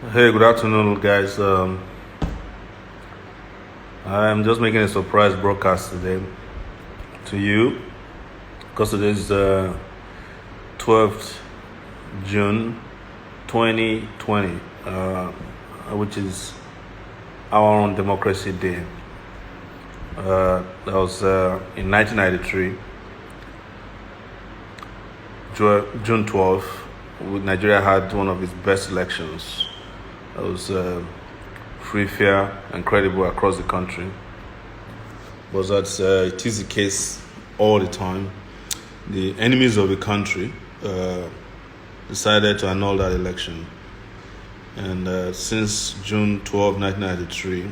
Hey, good afternoon, guys. I'm just making a surprise broadcast today to you because today is 12th June 2020, which is our own Democracy Day. That was in 1993, June 12th. Nigeria had one of its best elections. It was free, fair, and credible across the country. But that it is the case all the time. The enemies of the country decided to annul that election. And since June 12, 1993,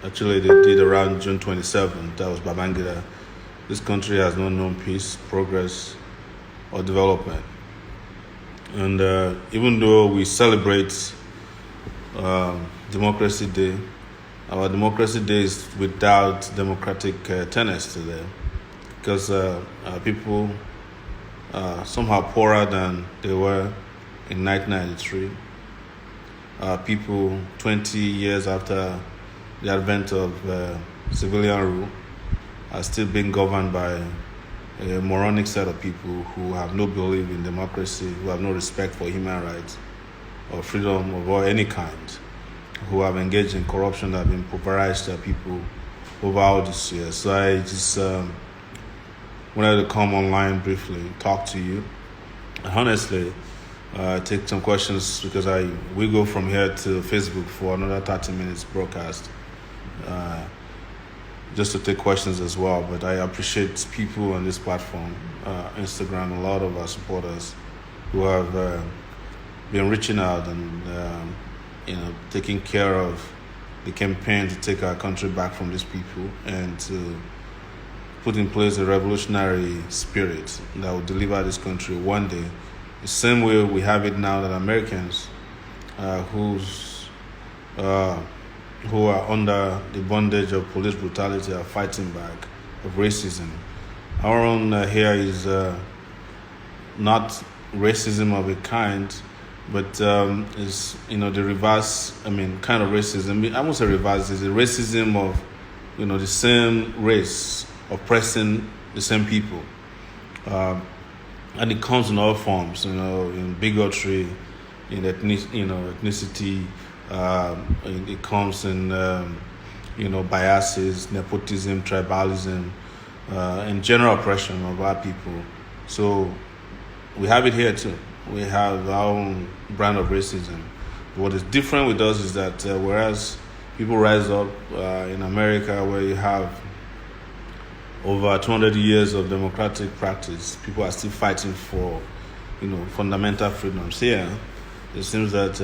actually they did around June 27th, that was Babangida, this country has not known peace, progress, or development. And even though we celebrate Democracy Day, our Democracy Day is without democratic tenets today, because people are somehow poorer than they were in 1993. People 20 years after the advent of civilian rule are still being governed by a moronic set of people who have no belief in democracy, who have no respect for human rights or freedom of any kind, who have engaged in corruption that have been pulverized to people over all these years. So I just wanted to come online briefly, talk to you, and honestly take some questions, because we go from here to Facebook for another 30 minutes broadcast, just to take questions as well. But I appreciate people on this platform, Instagram, a lot of our supporters who have been reaching out and taking care of the campaign to take our country back from these people and to put in place a revolutionary spirit that will deliver this country one day, the same way we have it now, that Americans who are under the bondage of police brutality are fighting back, of racism. Our own here is not racism of a kind, but is the reverse. Kind of racism. I won't say reverse. It's the racism of the same race oppressing the same people, and it comes in all forms. In bigotry, in ethnicity. It comes in biases, nepotism, tribalism, and general oppression of our people. So we have it here too. We have our own brand of racism. What is different with us is that whereas people rise up in America, where you have over 200 years of democratic practice, people are still fighting for fundamental freedoms. Here, it seems that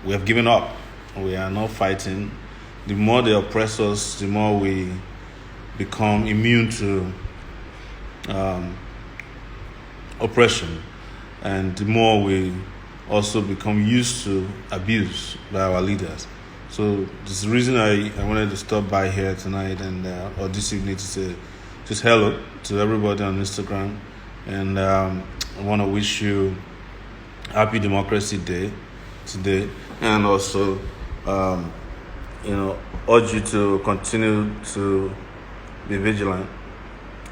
we have given up. We are not fighting. The more they oppress us, the more we become immune to oppression, and the more we also become used to abuse by our leaders. So this is the reason I wanted to stop by here tonight and or this evening to say just hello to everybody on Instagram, and I want to wish you Happy Democracy Day today, and also urge you to continue to be vigilant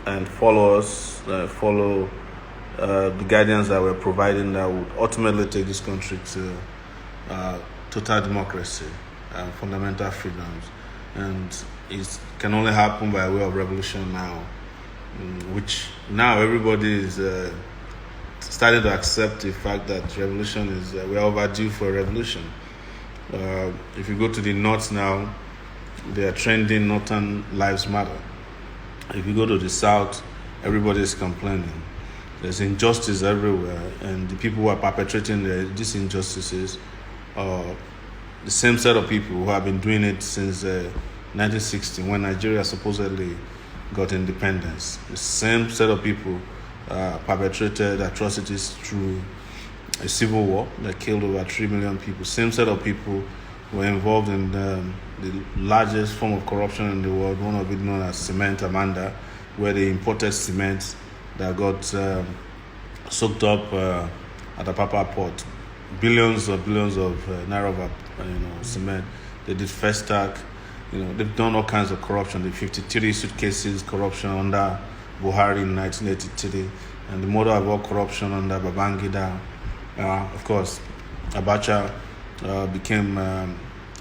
and follow us, follow the guidance that we're providing that would ultimately take this country to total democracy and fundamental freedoms. And it can only happen by way of revolution now, which now everybody is started to accept the fact that revolution is, we're overdue for a revolution. If you go to the north now, they are trending Northern Lives Matter. If you go to the south, everybody is complaining. There's injustice everywhere, and the people who are perpetrating these injustices are the same set of people who have been doing it since 1960, when Nigeria supposedly got independence. The same set of people perpetrated atrocities through a civil war that killed over 3 million people. Same set of people were involved in the largest form of corruption in the world, one of it known as Cement Amanda, where they imported cement that got soaked up at the Papa port billions of naira of cement. They did first stack. They've done all kinds of corruption. The 53 suitcases corruption under Buhari in 1983, and the mother of all corruption under Babangida. Of course, Abacha became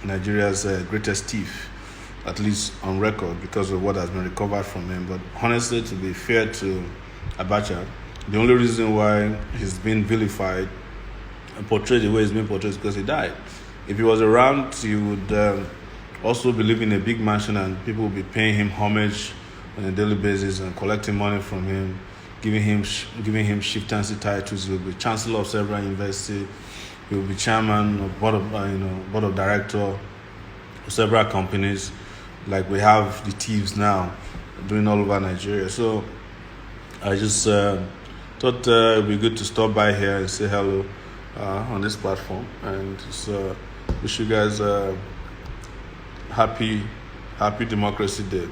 Nigeria's greatest thief, at least on record, because of what has been recovered from him. But honestly, to be fair to Abacha, the only reason why he's been vilified and portrayed the way he's been portrayed is because he died. If he was around, he would also be living in a big mansion, and people would be paying him homage on a daily basis and collecting money from him, giving him chieftaincy titles. He will be chancellor of several universities. He will be chairman of board of director of several companies, like we have the thieves now doing all over Nigeria. So I just thought it would be good to stop by here and say hello on this platform, and just wish you guys happy Democracy Day.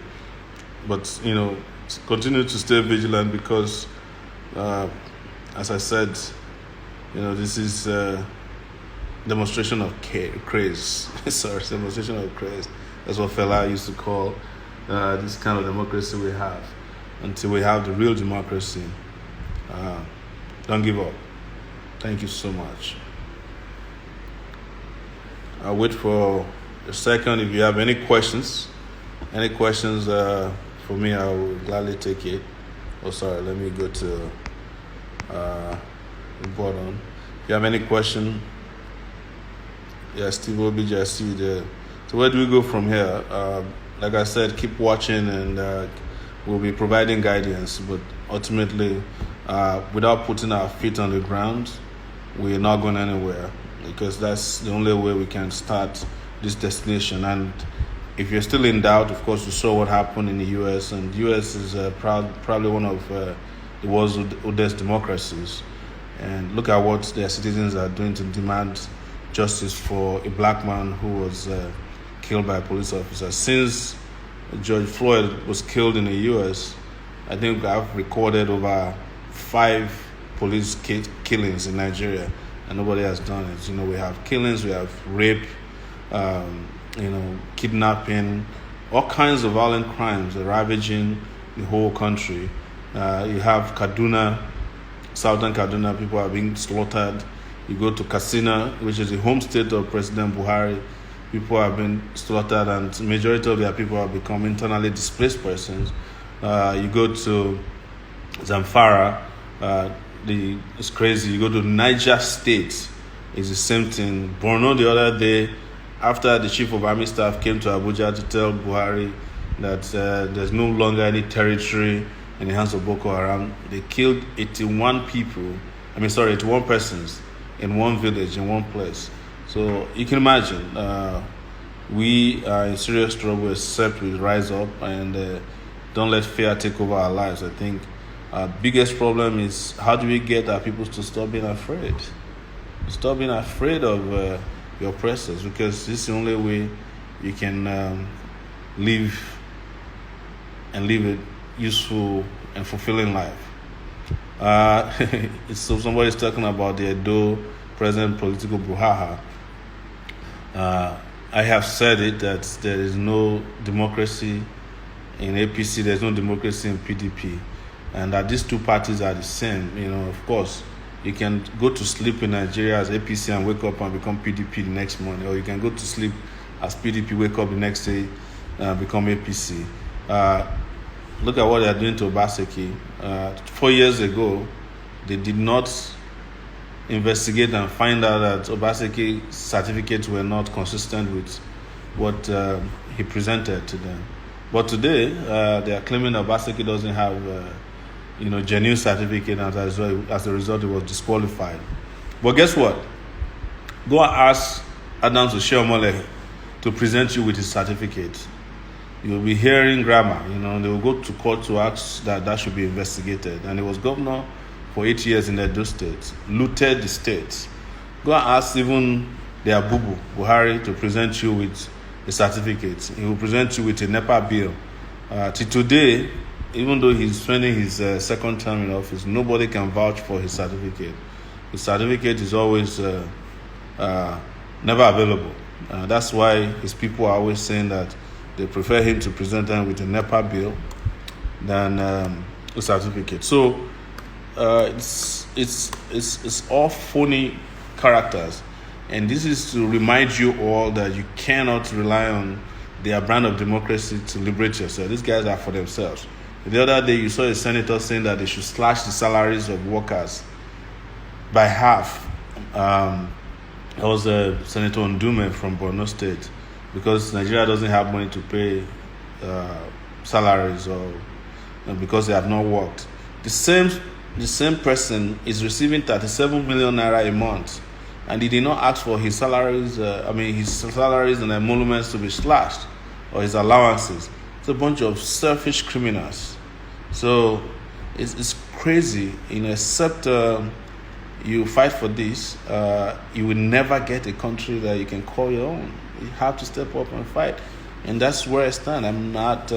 But continue to stay vigilant, because as I said, this is demonstration of craze. Sorry, demonstration of craze. That's what Fela used to call this kind of democracy we have. Until we have the real democracy, don't give up. Thank you so much. I'll wait for a second. If you have any questions for me, I will gladly take it. Oh, sorry, let me go to the bottom. If you have any question, Steve OBJ, I see you there. So where do we go from here? Like I said, keep watching, and we'll be providing guidance. But ultimately, without putting our feet on the ground, we're not going anywhere, because that's the only way we can start this destination. And if you're still in doubt, of course, you saw what happened in the U.S., and the U.S. is probably one of the world's oldest democracies. And look at what their citizens are doing to demand justice for a black man who was killed by a police officer. Since George Floyd was killed in the U.S., I think I've recorded over 5 police killings in Nigeria, and nobody has done it. We have killings, we have rape, kidnapping, all kinds of violent crimes are ravaging the whole country. You have Kaduna, southern Kaduna, people are being slaughtered. You go to Katsina, which is the home state of President Buhari, people have been slaughtered, and the majority of their people have become internally displaced persons. You go to Zamfara, it's crazy. You go to Niger State, it's the same thing. Borno the other day, after the chief of army staff came to Abuja to tell Buhari that there's no longer any territory in the hands of Boko Haram, they killed 81 persons in one village, in one place. So you can imagine, we are in serious trouble, except we rise up and don't let fear take over our lives. I think our biggest problem is, how do we get our people to stop being afraid? Stop being afraid of your oppressors, because this is the only way you can live a useful and fulfilling life. So somebody's talking about the Edo present political brouhaha. I have said it, that there is no democracy in APC, there's no democracy in PDP, and that these two parties are the same. Of course, you can go to sleep in Nigeria as APC and wake up and become PDP the next morning, or you can go to sleep as PDP, wake up the next day, become APC. Look at what they are doing to Obaseki. 4 years ago, they did not investigate and find out that Obaseki's certificates were not consistent with what he presented to them. But today, they are claiming that Obaseki doesn't have genuine certificate, and as a result, he was disqualified. But guess what? Go and ask Adams Oshiomhole to present you with his certificate. You'll be hearing grammar. They will go to court to ask that should be investigated. And he was governor for 8 years in Edo State, looted the state. Go and ask even their Bubu, Buhari, to present you with a certificate. He will present you with a NEPA bill. Till today, even though he's spending his second term in office, nobody can vouch for his certificate. His certificate is always never available. That's why his people are always saying that they prefer him to present them with a NEPA bill than a certificate. So it's all phony characters, and this is to remind you all that you cannot rely on their brand of democracy to liberate yourself. These guys are for themselves. The other day, you saw a senator saying that they should slash the salaries of workers by half. That was Senator Ndume from Borno State, because Nigeria doesn't have money to pay salaries, or because they have not worked. The same person is receiving 37 million naira a month, and he did not ask for his salaries. His salaries and emoluments to be slashed, or his allowances. It's a bunch of selfish criminals. So it's crazy. Except you fight for this, you will never get a country that you can call your own. You have to step up and fight, and that's where I stand. I'm not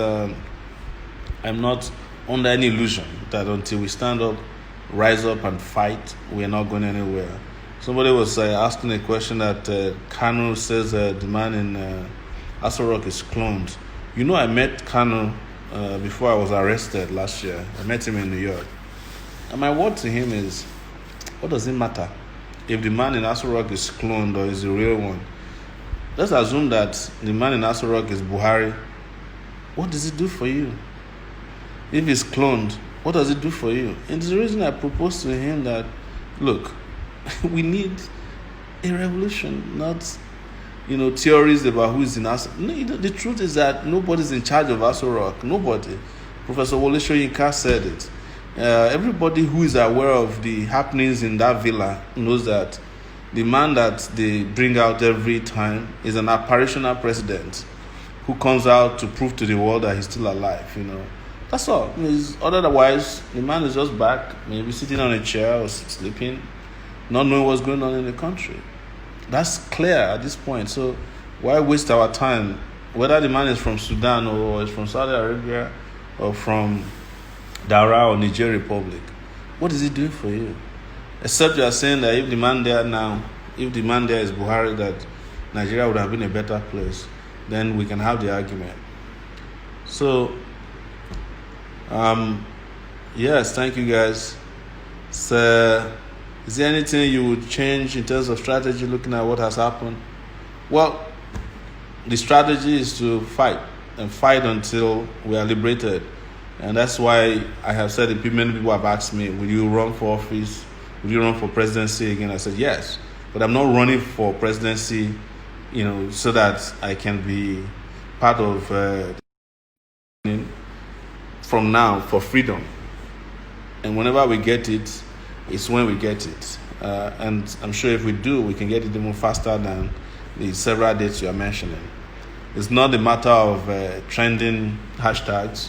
under any illusion that until we stand up, rise up and fight, we're not going anywhere. Somebody was asking a question that Kanu says the man in Aso Rock is cloned. I met Kanu before I was arrested last year. I met him in New York. And my word to him is, what does it matter if the man in Aso Rock is cloned or is the real one? Let's assume that the man in Aso Rock is Buhari. What does it do for you? If he's cloned, what does it do for you? And the reason I proposed to him that, look, we need a revolution, not theories about who is in Aso. No, the truth is that nobody's in charge of Aso Rock. Nobody. Professor Wole Soyinka said it. Everybody who is aware of the happenings in that villa knows that the man that they bring out every time is an apparitional president who comes out to prove to the world that he's still alive. That's all. Otherwise, the man is just back, maybe sitting on a chair or sleeping, not knowing what's going on in the country. That's clear at this point. So why waste our time? Whether the man is from Sudan or is from Saudi Arabia or from Dara or Niger Republic, what is he doing for you? Except you are saying that if the man there is Buhari, that Nigeria would have been a better place, then we can have the argument. So, yes, thank you guys. So, is there anything you would change in terms of strategy looking at what has happened? Well, the strategy is to fight and fight until we are liberated. And that's why I have said it. Many people have asked me, will you run for office? Will you run for presidency again? I said, yes. But I'm not running for presidency, so that I can be part of from now for freedom. And whenever we get it, it's when we get it. And I'm sure if we do, we can get it even faster than the several dates you are mentioning. It's not a matter of trending hashtags.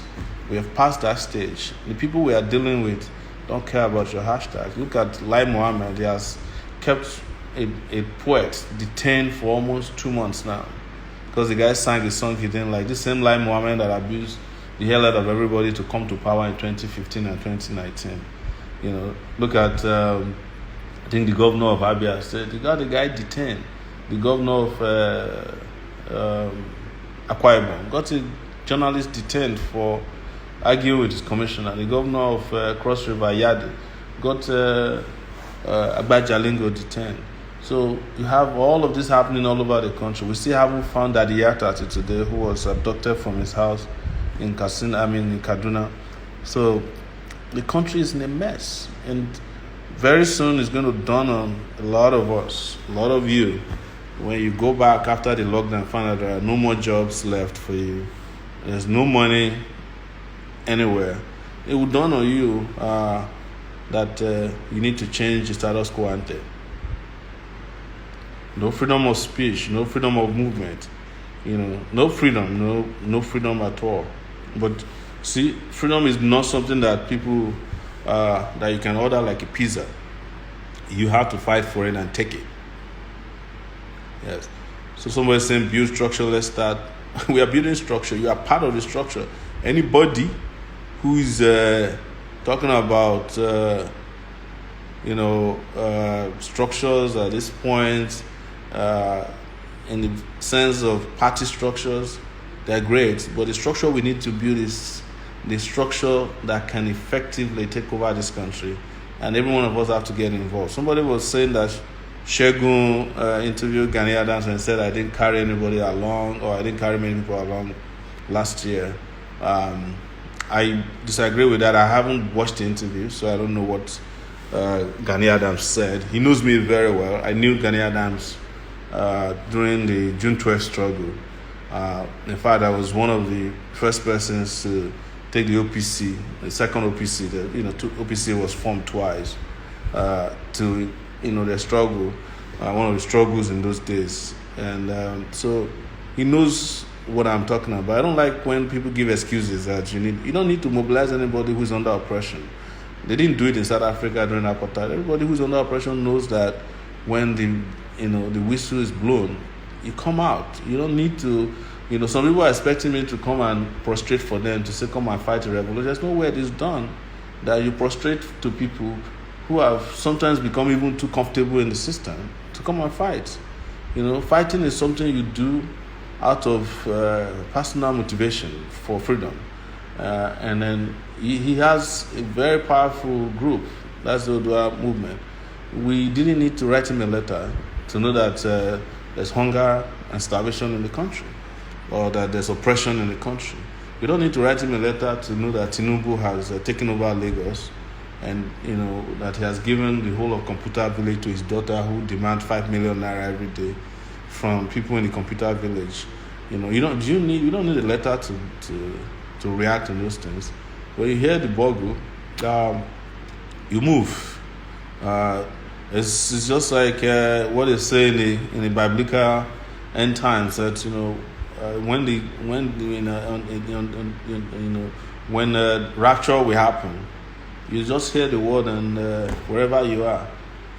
We have passed that stage. The people we are dealing with don't care about your hashtags. Look at Lai Mohammed. He has kept a poet detained for almost 2 months now because the guy sang a song he didn't like. This same Lai Mohammed that abused the hell out of everybody to come to power in 2015 and 2019. Look at, I think the governor of Abia said, they got the guy detained. The governor of Akwa Ibom got a journalist detained for arguing with his commissioner. The governor of Cross River, Yadi, got Agbajalingo detained. So you have all of this happening all over the country. We still haven't found Adiyata today, who was abducted from his house in Kaduna. So the country is in a mess, and very soon it's going to dawn on a lot of us, a lot of you, when you go back after the lockdown, find out there are no more jobs left for you, there's no money anywhere. It will dawn on you that you need to change the status quo ante. No freedom of speech, no freedom of movement, no freedom at all. But see, freedom is not something that people that you can order like a pizza. You have to fight for it and take it. Yes. So somebody's saying build structure, let's start. We are building structure. You are part of the structure. Anybody who is talking about structures at this point in the sense of party structures, they're great, but the structure we need to build is the structure that can effectively take over this country, and every one of us have to get involved. Somebody was saying that Shegun interviewed Gani Adams and said I didn't carry anybody along, or I didn't carry many people along last year. I disagree with that. I haven't watched the interview, so I don't know what Gani Adams said. He knows me very well. I knew Gani Adams during the June 12th struggle. In fact, I was one of the first persons to take the OPC, the second OPC. OPC was formed twice to the struggle, one of the struggles in those days, and so he knows what I'm talking about. I don't like when people give excuses that you don't need to mobilize anybody who's under oppression. They didn't do it in South Africa during apartheid. Everybody who's under oppression knows that when the whistle is blown, you come out. You don't need to. Some people are expecting me to come and prostrate for them, to say come and fight a revolution. There's no way it is done that you prostrate to people who have sometimes become even too comfortable in the system to come and fight. Fighting is something you do out of personal motivation for freedom. And then he has a very powerful group. That's the Odua movement. We didn't need to write him a letter to know that there's hunger and starvation in the country, or that there's oppression in the country. We don't need to write him a letter to know that Tinubu has taken over Lagos, and that he has given the whole of Computer Village to his daughter, who demand 5 million naira every day from people in the Computer Village. You don't need a letter to react to those things. When you hear the bogle, you move. It's just like what they say in the biblical end times, that when rapture will happen, you just hear the word, and wherever you are,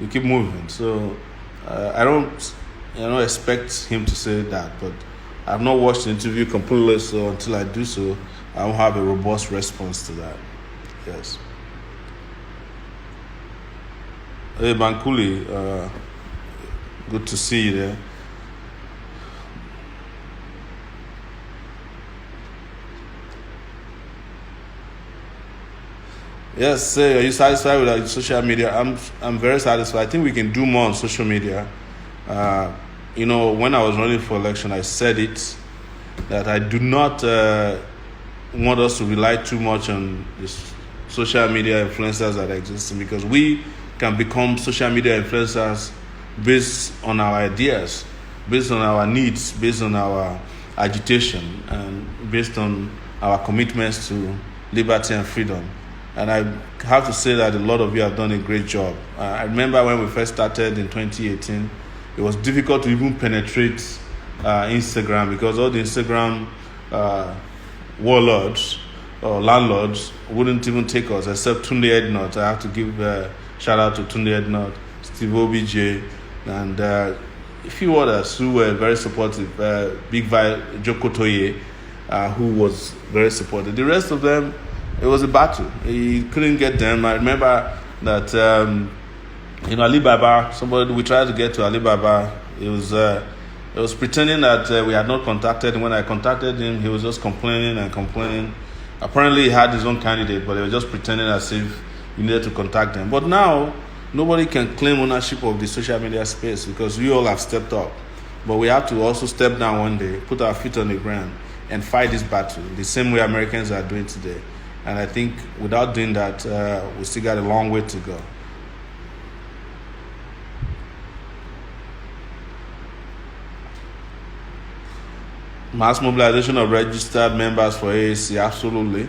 you keep moving. So I don't expect him to say that, but I've not watched the interview completely, so until I do so, I will have a robust response to that. Yes. Hey, Bankuli, good to see you there. Yes, say, are you satisfied with social media? I'm very satisfied. I think we can do more on social media. When I was running for election, I said it, that I do not want us to rely too much on this social media influencers that exist, because we can become social media influencers based on our ideas, based on our needs, based on our agitation, and based on our commitments to liberty and freedom. And I have to say that a lot of you have done a great job. I remember when we first started in 2018, it was difficult to even penetrate Instagram, because all the Instagram warlords or landlords wouldn't even take us, except Tunde Ednot. I have to give a shout out to Tunde Ednot, Steve OBJ, and a few others who were very supportive. Big Vi Jokotoye, who was very supportive. The rest of them, it was a battle. He couldn't get them. I remember that Alibaba, we tried to get to Alibaba. It was pretending that we had not contacted him. When I contacted him, he was just complaining and complaining. Apparently, he had his own candidate, but he was just pretending as if you needed to contact them. But now, nobody can claim ownership of the social media space, because we all have stepped up. But we have to also step down one day, put our feet on the ground, and fight this battle the same way Americans are doing today. And I think without doing that, we still got a long way to go. Mass mobilization of registered members for AAC, absolutely.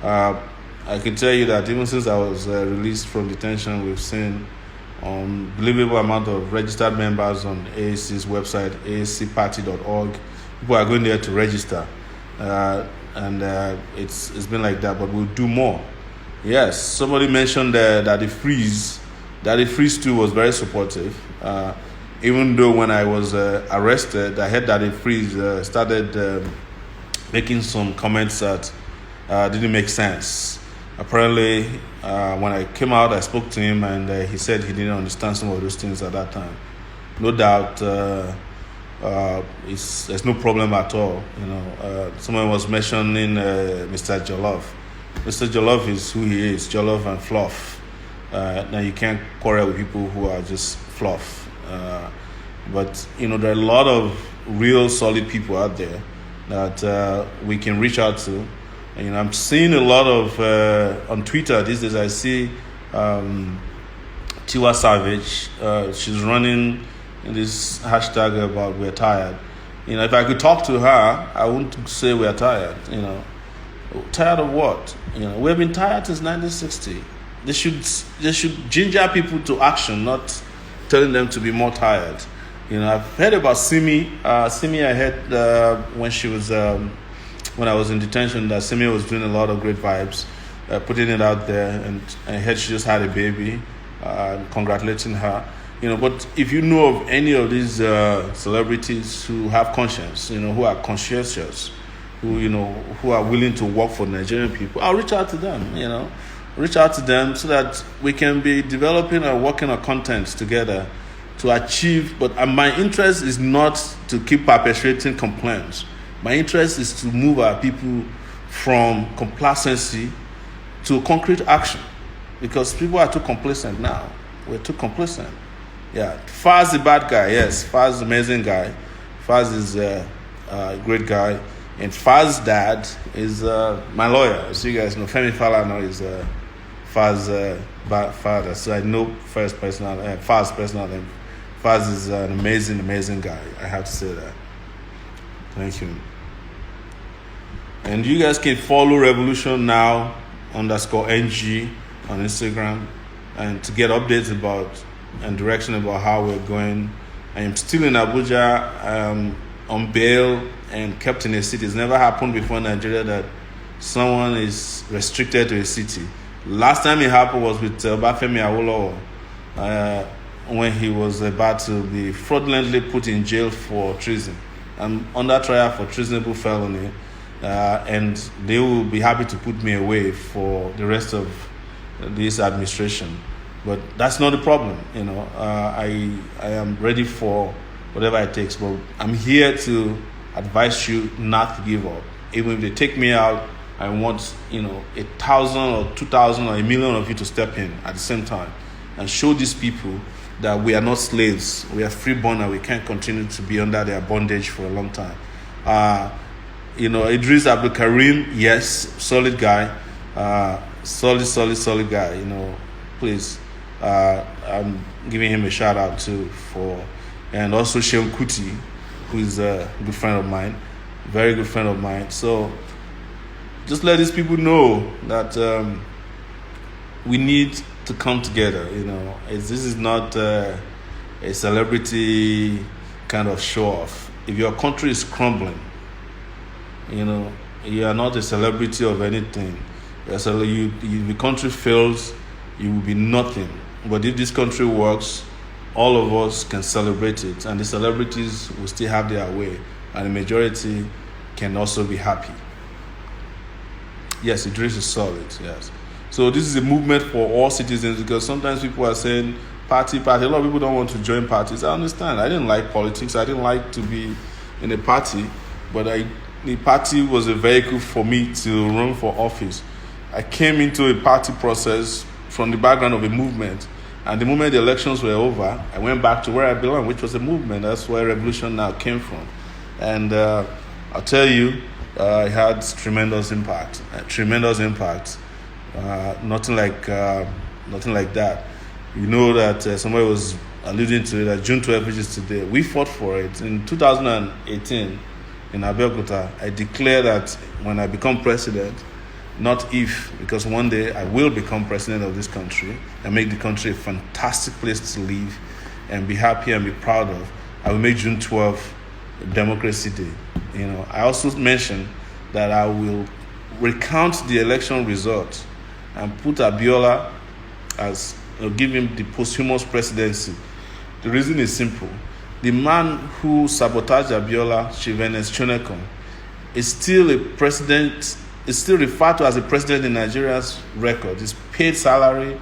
I can tell you that even since I was released from detention, we've seen unbelievable amount of registered members on AAC's website, aacparty.org. People are going there to register. And it's been like that, but we'll do more. Yes, somebody mentioned that the freeze too was very supportive. Even though when I was arrested, I heard that the freeze started making some comments that didn't make sense. Apparently, when I came out, I spoke to him, and he said he didn't understand some of those things at that time. no doubt, there's no problem at all. Someone was mentioning Mr. Jollof. Mr. Jollof is who he is, Jollof and fluff. Now you can't quarrel with people who are just fluff. But there are a lot of real solid people out there that we can reach out to. I'm seeing a lot of on Twitter these days. I see Tiwa Savage. She's running this hashtag about we're tired. If I could talk to her, I wouldn't say we're tired. Tired of what? We've been tired since 1960. They should ginger people to action, not telling them to be more tired. I've heard about Simi. Simi, I heard when she was when I was in detention that Simi was doing a lot of great vibes, putting it out there, and I heard she just had a baby. Congratulating her. But if you know of any of these celebrities who have conscience, who are conscientious, who are willing to work for Nigerian people, I'll reach out to them. Reach out to them so that we can be developing and working on content together to achieve. But my interest is not to keep perpetuating complaints. My interest is to move our people from complacency to concrete action, because people are too complacent now. We're too complacent. Yeah, Faz the bad guy. Yes, Faz the amazing guy. Faz is a great guy, and Faz's dad is my lawyer. As you guys know, Femi Falana is Faz's father. So I know Faz personally. And Faz is an amazing guy. I have to say that. Thank you. And you guys can follow Revolution Now _NG on Instagram, and to get updates about and direction about how we're going. I am still in Abuja on bail and kept in a city. It's never happened before in Nigeria that someone is restricted to a city. Last time it happened was with Obafemi Awolowo when he was about to be fraudulently put in jail for treason. I'm under trial for treasonable felony, and they will be happy to put me away for the rest of this administration. But that's not the problem. I am ready for whatever it takes. But I'm here to advise you not to give up. Even if they take me out, I want 1,000 or 2,000 or 1,000,000 of you to step in at the same time and show these people that we are not slaves. We are freeborn, and we can't continue to be under their bondage for a long time. Idris Abdul Karim, yes, solid guy, solid guy. Please, I'm giving him a shout out too and also Shehu Kuti, who is a good friend of mine, very good friend of mine. So just let these people know that we need to come together. This is not a celebrity kind of show off. If your country is crumbling, you are not a celebrity of anything. If the country fails, you will be nothing. But if this country works, all of us can celebrate it, and the celebrities will still have their way, and the majority can also be happy. Yes, Idris is solid, yes. So this is a movement for all citizens, because sometimes people are saying party. A lot of people don't want to join parties. I understand. I didn't like politics. I didn't like to be in a party, but the party was a vehicle for me to run for office. I came into a party process from the background of a movement, and the moment the elections were over, I went back to where I belong, which was a movement. That's where Revolution Now came from. And I'll tell you, it had tremendous impact. Nothing like that. That somebody was alluding to it, that June 12th, which is today, we fought for it. In 2018, in Abeokuta, I declared that when I become president, not if, because one day I will become president of this country and make the country a fantastic place to live and be happy and be proud of, I will make June 12th Democracy Day. I also mentioned that I will recount the election results and put Abiola as, give him the posthumous presidency. The reason is simple. The man who sabotaged Abiola, Chivenes Chonekon, is still a president, is still referred to as a president in Nigeria's record. He's paid salary.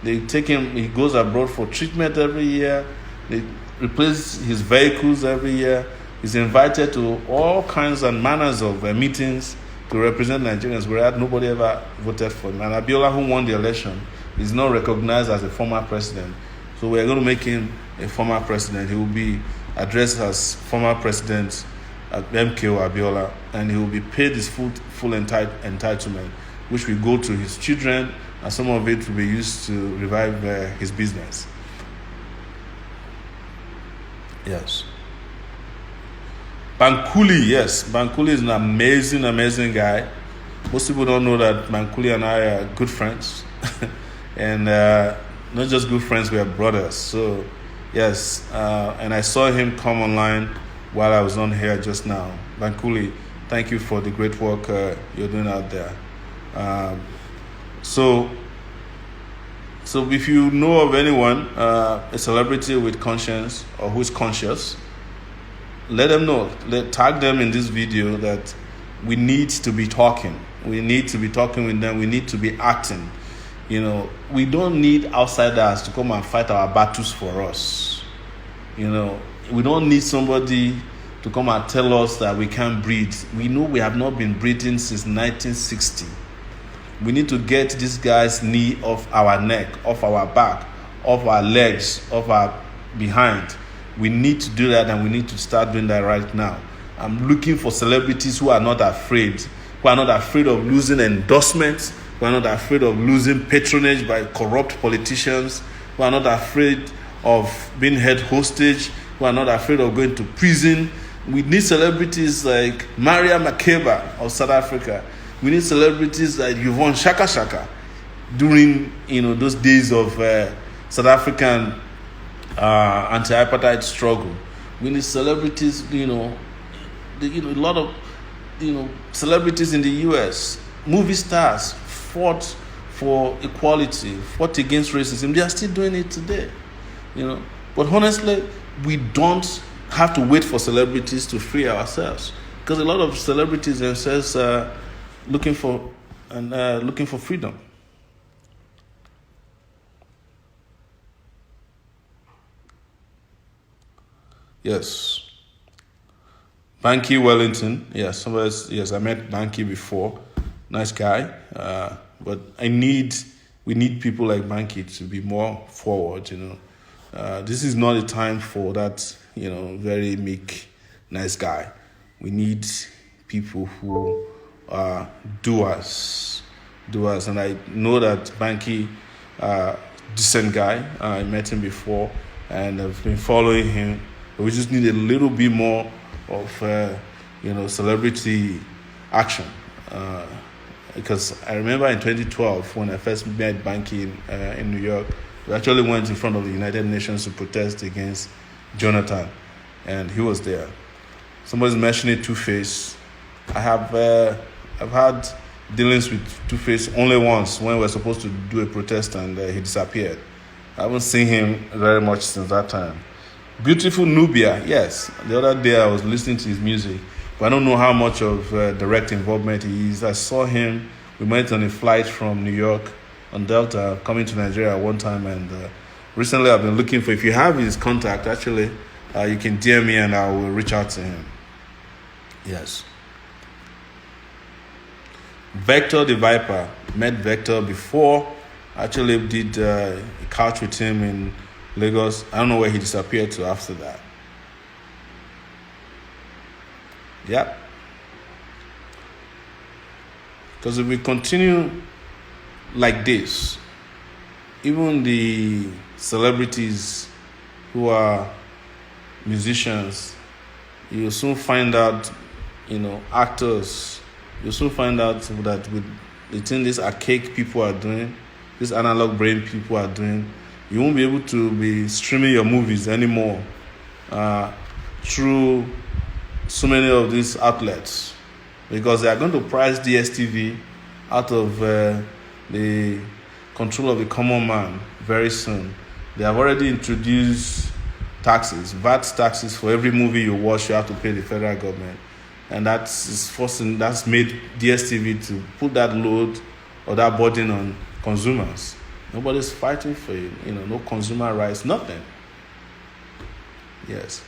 They take him, he goes abroad for treatment every year. They replace his vehicles every year. He's invited to all kinds and manners of meetings to represent Nigerians, whereas nobody ever voted for him. And Abiola, who won the election, is not recognized as a former president. So we're going to make him a former president. He will be addressed as former president MKO Abiola, and he will be paid his full entitlement, which will go to his children, and some of it will be used to revive his business. Yes. Bankuli, yes. Bankuli is an amazing guy. Most people don't know that Bankuli and I are good friends. And not just good friends, we are brothers. So, yes. And I saw him come online while I was on here just now. Bankuli, thank you for the great work you're doing out there. So if you know of anyone, a celebrity with conscience or who is conscious, let them know. Tag them in this video that we need to be talking. We need to be talking with them. We need to be acting. We don't need outsiders to come and fight our battles for us. We don't need somebody to come and tell us that we can't breathe. We know we have not been breathing since 1960. We need to get this guy's knee off our neck, off our back, off our legs, off our behind. We need to do that, and we need to start doing that right now. I'm looking for celebrities who are not afraid, of losing endorsements, who are not afraid of losing patronage by corrupt politicians, who are not afraid of being held hostage, who are not afraid of going to prison. We need celebrities like Maria Makeba of South Africa. We need celebrities like Yvonne Shaka Shaka during those days of South African anti-apartheid struggle. We need celebrities, a lot of celebrities in the US, movie stars fought for equality, fought against racism. They are still doing it today. But honestly, we don't have to wait for celebrities to free ourselves, because a lot of celebrities themselves are looking for freedom. Yes. Banky Wellington. Yes, I met Banky before. Nice guy. But we need people like Banky to be more forward, This is not a time for that, very meek, nice guy. We need people who are doers. And I know that Banky, decent guy. I met him before, and I've been following him. We just need a little bit more of, celebrity action. Because I remember in 2012, when I first met Banky in New York, we actually went in front of the United Nations to protest against Jonathan, and he was there. Somebody's mentioning Two-Face. I've had dealings with Two-Face only once, when we were supposed to do a protest, and he disappeared. I haven't seen him very much since that time. Beautiful Nubia, yes. The other day I was listening to his music, but I don't know how much of direct involvement he is. I saw him. We went on a flight from New York on Delta coming to Nigeria at one time, and recently I've been looking for, if you have his contact, actually, you can DM me and I will reach out to him. Yes. Vector the Viper. Met Vector before. Actually did a couch with him in Lagos. I don't know where he disappeared to after that. Yep. Because if we continue like this, even the celebrities who are musicians, you'll soon find out, actors, you'll soon find out that with the thing these archaic people are doing, these analog brain people are doing, you won't be able to be streaming your movies anymore through so many of these outlets, because they are going to price DSTV out of the control of the common man very soon. They have already introduced taxes, VAT taxes. For every movie you watch, you have to pay the federal government, and that's made DSTV to put that load or that burden on consumers. Nobody's fighting for it, no consumer rights, nothing. Yes.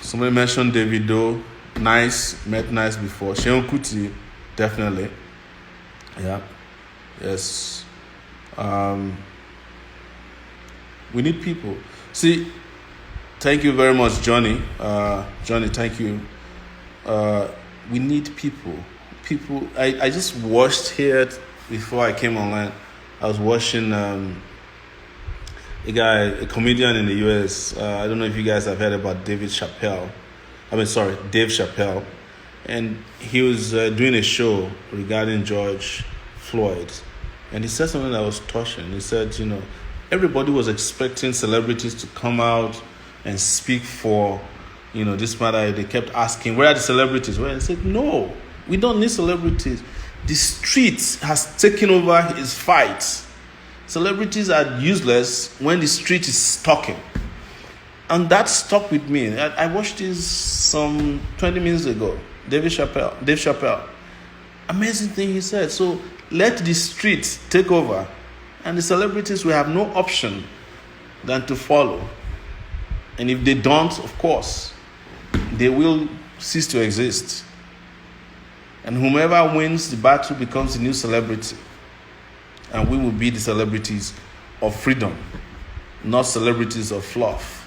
Somebody mentioned Davido. Nice, met Nice before. Seun Kuti, definitely. Yeah. Yes. We need people. See, thank you very much, Johnny. Johnny, thank you. We need people. People. I just watched here before I came online. I was watching a comedian in the US. I don't know if you guys have heard about Dave Chappelle. And he was doing a show regarding George Floyd. And he said something that was touching. He said, everybody was expecting celebrities to come out and speak for, this matter. They kept asking, where are the celebrities? Well, he said, no, we don't need celebrities. The street has taken over his fight. Celebrities are useless when the street is talking. And that stuck with me. I watched this some 20 minutes ago. Dave Chappelle. Amazing thing he said. So let the street take over. And the celebrities will have no option than to follow. And if they don't, of course, they will cease to exist. And whomever wins the battle becomes the new celebrity. And we will be the celebrities of freedom, not celebrities of fluff.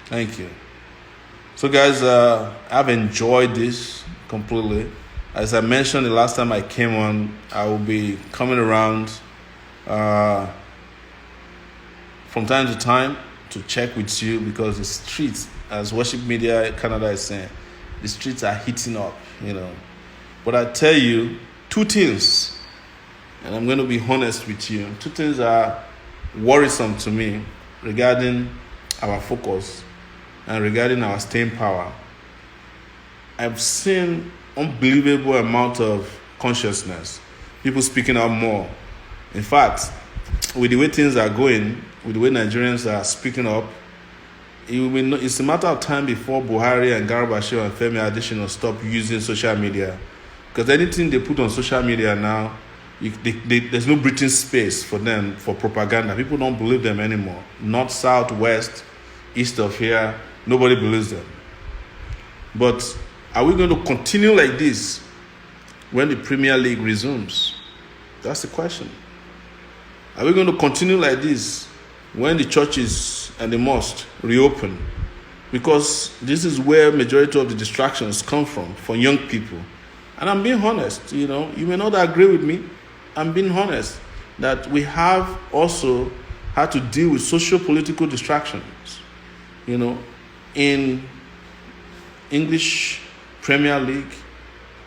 Thank you. So guys, I've enjoyed this completely. As I mentioned the last time I came on, I will be coming around from time to time to check with you, because the streets, as Worship Media Canada is saying, the streets are heating up, But I tell you, two things, and I'm going to be honest with you, two things are worrisome to me regarding our focus and regarding our staying power. I've seen unbelievable amount of consciousness, people speaking out more. In fact, with the way things are going, with the way Nigerians are speaking up, it's a matter of time before Buhari and Garba and Femi Adesina stop using social media. Because anything they put on social media now, there's no breathing space for them for propaganda. People don't believe them anymore. North, south, west, east of here, nobody believes them. But are we going to continue like this when the Premier League resumes? That's the question. Are we going to continue like this when the churches and the mosques reopen? Because this is where majority of the distractions come from for young people. And I'm being honest, you may not agree with me. I'm being honest that we have also had to deal with socio-political distractions, in English Premier League,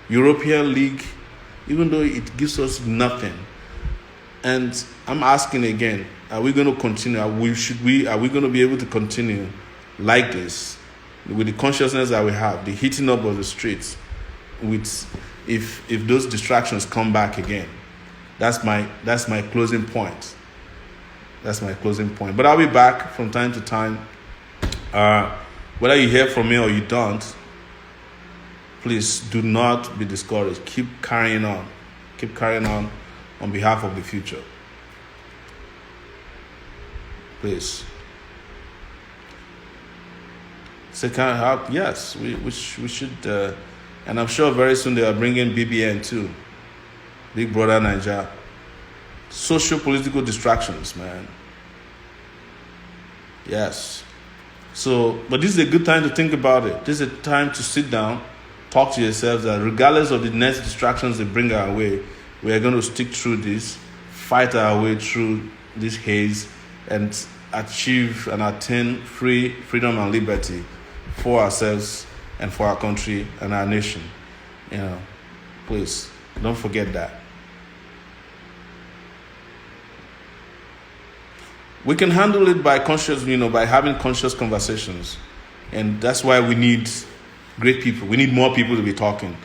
European League, even though it gives us nothing. And I'm asking again, are we going to continue? Are we going to be able to continue like this with the consciousness that we have, the heating up of the streets, if those distractions come back again? That's my closing point. That's my closing point. But I'll be back from time to time. Whether you hear from me or you don't, please do not be discouraged. Keep carrying on. Keep carrying on behalf of the future. Please. Second half, yes, we should, and I'm sure very soon they are bringing BBN too, Big Brother Nigeria. Socio-political distractions, man. Yes. So, but this is a good time to think about it. This is a time to sit down, talk to yourselves that regardless of the next distractions they bring our way, we are going to stick through this, fight our way through this haze, and achieve and attain freedom and liberty for ourselves and for our country and our nation. Please don't forget that. We can handle it by by having conscious conversations. And that's why we need great people. We need more people to be talking.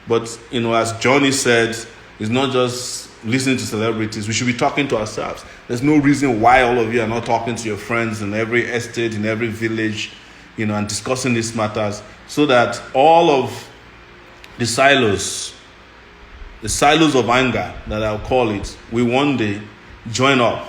But, as Johnny said, it's not just listening to celebrities. We should be talking to ourselves. There's no reason why all of you are not talking to your friends in every estate, in every village, and discussing these matters, so that all of the silos of anger, that I'll call it, will one day join up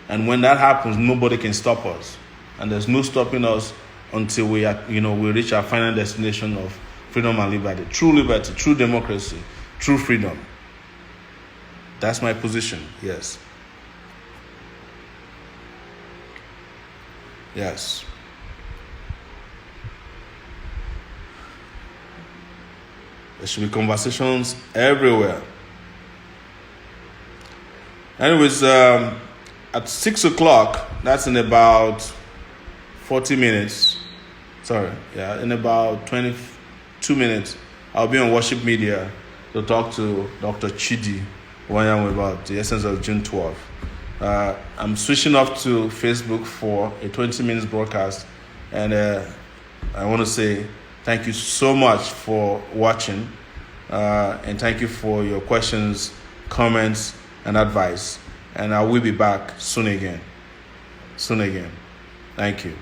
And when that happens, nobody can stop us. And there's no stopping us until we reach our final destination of freedom and liberty, true democracy, true freedom. That's my position. Yes. Yes. There should be conversations everywhere. Anyways, at 6 o'clock, that's in about 40 minutes. In about 22 minutes, I'll be on Worship Media to talk to Dr. Chidi Wanyam about the essence of June 12th. I'm switching off to Facebook for a 20 minutes broadcast, and I want to say thank you so much for watching, and thank you for your questions, comments, and advice. And I will be back soon again. Thank you.